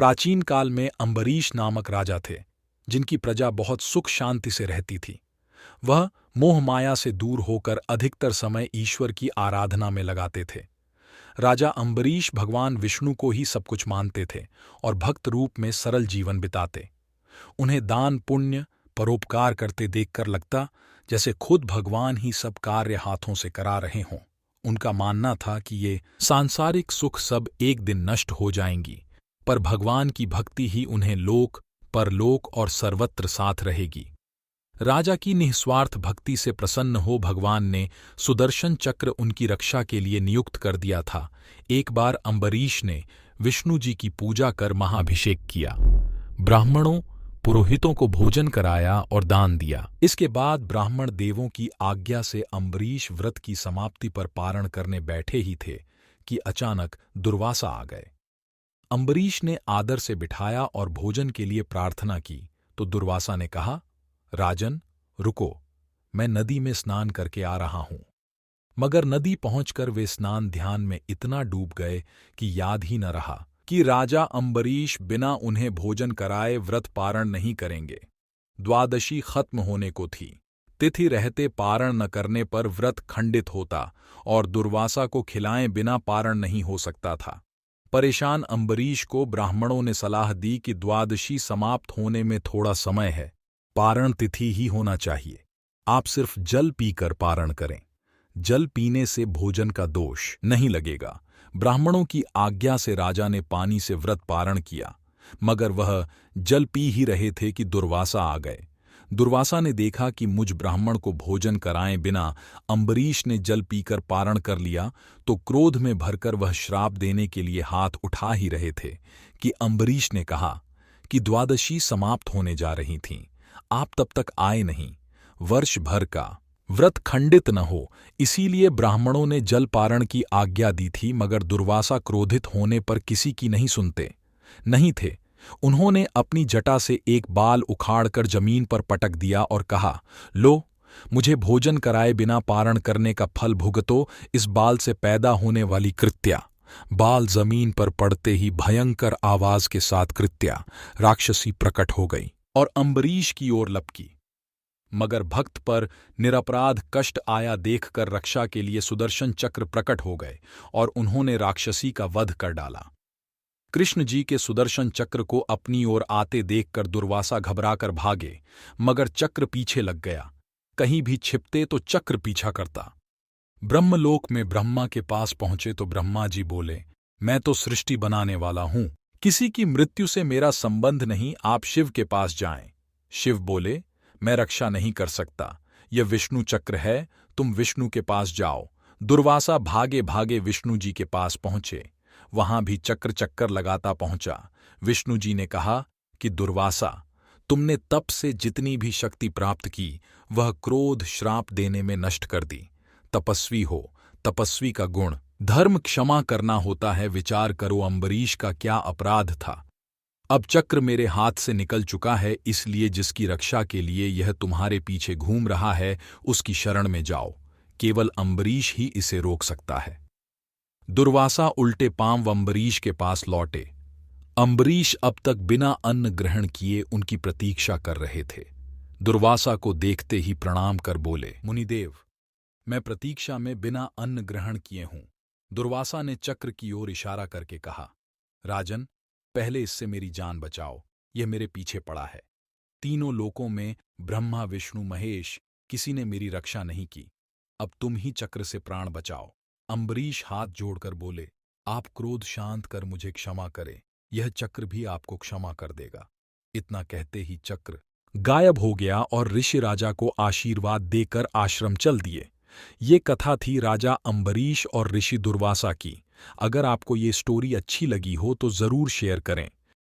प्राचीन काल में अम्बरीश नामक राजा थे, जिनकी प्रजा बहुत सुख शांति से रहती थी। वह मोह माया से दूर होकर अधिकतर समय ईश्वर की आराधना में लगाते थे। राजा अम्बरीश भगवान विष्णु को ही सब कुछ मानते थे और भक्त रूप में सरल जीवन बिताते। उन्हें दान पुण्य परोपकार करते देखकर लगता जैसे खुद भगवान ही सब कार्य हाथों से करा रहे हों। उनका मानना था कि ये सांसारिक सुख सब एक दिन नष्ट हो जाएंगी, पर भगवान की भक्ति ही उन्हें लोक परलोक और सर्वत्र साथ रहेगी। राजा की निस्वार्थ भक्ति से प्रसन्न हो भगवान ने सुदर्शन चक्र उनकी रक्षा के लिए नियुक्त कर दिया था। एक बार अम्बरीश ने विष्णु जी की पूजा कर महाभिषेक किया, ब्राह्मणों पुरोहितों को भोजन कराया और दान दिया। इसके बाद ब्राह्मण देवों की आज्ञा से अम्बरीश व्रत की समाप्ति पर पारण करने बैठे ही थे कि अचानक दुर्वासा आ गए। अम्बरीश ने आदर से बिठाया और भोजन के लिए प्रार्थना की तो दुर्वासा ने कहा, राजन रुको, मैं नदी में स्नान करके आ रहा हूं। मगर नदी पहुंचकर वे स्नान ध्यान में इतना डूब गए कि याद ही न रहा कि राजा अम्बरीश बिना उन्हें भोजन कराए व्रत पारण नहीं करेंगे। द्वादशी खत्म होने को थी। तिथि रहते पारण न करने पर व्रत खंडित होता और दुर्वासा को खिलाए बिना पारण नहीं हो सकता था। परेशान अम्बरीश को ब्राह्मणों ने सलाह दी कि द्वादशी समाप्त होने में थोड़ा समय है, पारण तिथि ही होना चाहिए। आप सिर्फ जल पीकर पारण करें, जल पीने से भोजन का दोष नहीं लगेगा। ब्राह्मणों की आज्ञा से राजा ने पानी से व्रत पारण किया, मगर वह जल पी ही रहे थे कि दुर्वासा आ गए। दुर्वासा ने देखा कि मुझ ब्राह्मण को भोजन कराए बिना अम्बरीश ने जल पीकर पारण कर लिया तो क्रोध में भरकर वह श्राप देने के लिए हाथ उठा ही रहे थे कि अम्बरीश ने कहा कि द्वादशी समाप्त होने जा रही थीं, आप तब तक आए नहीं, वर्ष भर का व्रत खंडित न हो, इसीलिए ब्राह्मणों ने जल पारण की आज्ञा दी थी। मगर दुर्वासा क्रोधित होने पर किसी की नहीं थे। उन्होंने अपनी जटा से एक बाल उखाड़कर जमीन पर पटक दिया और कहा, लो, मुझे भोजन कराए बिना पारण करने का फल भुगतो इस बाल से पैदा होने वाली कृत्या। बाल जमीन पर पड़ते ही भयंकर आवाज के साथ कृत्या राक्षसी प्रकट हो गई और अम्बरीश की ओर लपकी। मगर भक्त पर निरपराध कष्ट आया देखकर रक्षा के लिए सुदर्शन चक्र प्रकट हो गए और उन्होंने राक्षसी का वध कर डाला। कृष्ण जी के सुदर्शन चक्र को अपनी ओर आते देखकर दुर्वासा घबराकर भागे, मगर चक्र पीछे लग गया। कहीं भी छिपते तो चक्र पीछा करता। ब्रह्मलोक में ब्रह्मा के पास पहुंचे तो ब्रह्मा जी बोले, मैं तो सृष्टि बनाने वाला हूं, किसी की मृत्यु से मेरा संबंध नहीं, आप शिव के पास जाएं। शिव बोले, मैं रक्षा नहीं कर सकता, यह विष्णु चक्र है, तुम विष्णु के पास जाओ। दुर्वासा भागे भागे विष्णु जी के पास पहुंचे। वहां भी चक्र चक्कर लगाता पहुंचा। विष्णु जी ने कहा कि दुर्वासा, तुमने तप से जितनी भी शक्ति प्राप्त की वह क्रोध श्राप देने में नष्ट कर दी। तपस्वी हो, तपस्वी का गुण धर्म क्षमा करना होता है। विचार करो अम्बरीश का क्या अपराध था। अब चक्र मेरे हाथ से निकल चुका है, इसलिए जिसकी रक्षा के लिए यह तुम्हारे पीछे घूम रहा है उसकी शरण में जाओ। केवल अम्बरीश ही इसे रोक सकता है। दुर्वासा उल्टे पांव अम्बरीश के पास लौटे। अम्बरीश अब तक बिना अन्न ग्रहण किए उनकी प्रतीक्षा कर रहे थे। दुर्वासा को देखते ही प्रणाम कर बोले, मुनिदेव, मैं प्रतीक्षा में बिना अन्न ग्रहण किए हूं। दुर्वासा ने चक्र की ओर इशारा करके कहा, राजन, पहले इससे मेरी जान बचाओ, यह मेरे पीछे पड़ा है। तीनों लोकों में ब्रह्मा विष्णु महेश किसी ने मेरी रक्षा नहीं की, अब तुम ही चक्र से प्राण बचाओ। अम्बरीश हाथ जोड़कर बोले, आप क्रोध शांत कर मुझे क्षमा करें, यह चक्र भी आपको क्षमा कर देगा। इतना कहते ही चक्र गायब हो गया और ऋषि राजा को आशीर्वाद देकर आश्रम चल दिए। ये कथा थी राजा अम्बरीश और ऋषि दुर्वासा की। अगर आपको ये स्टोरी अच्छी लगी हो तो ज़रूर शेयर करें।